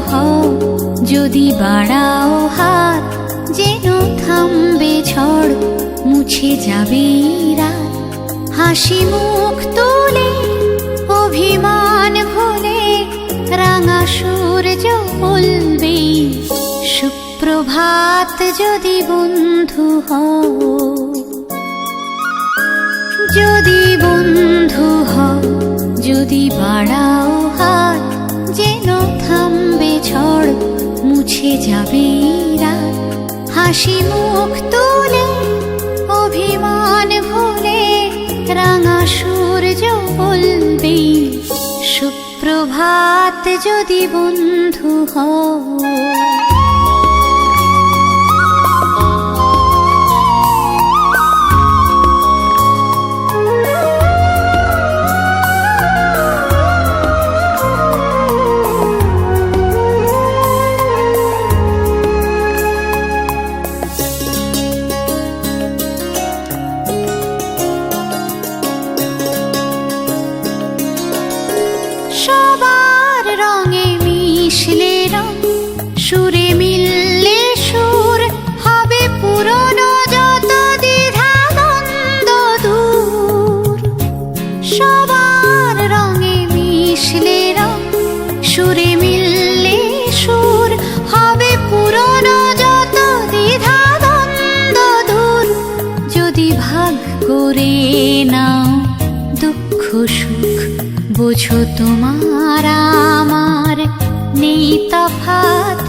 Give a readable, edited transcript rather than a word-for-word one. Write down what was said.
হও, যদি বাড়াও হাত যেন থামবে ঝড়, মুছে যাবে রাত। হাসি মুখ তুলে অভিমান ভুলে রাঙা সূর্য বলবে সুপ্রভাত। যদি বন্ধু হও, যদি বন্ধু হও, যদি বাড়াও হাত যেন থামবে ঝড়, মুছে যাবে রাত। হাসি মুখ তুলে অভিমান ভুলে রাঙা সূর্য বলবে সুপ্রভাত। যদি বন্ধু হও, সবার রঙে মিশলে রং, সুরে মিললে সুর, হবে পুরনো যত দ্বিধা দ্বন্দ্ব দূর। সবার রঙে মিশলে রং, সুরে মিললে সুর, হবে পুরনো যত দ্বিধা দ্বন্দ্ব দূর। যদি ভাগ করে নাও দুঃখ সুখ, বোঝো তোমার আমার নেই তফাৎ।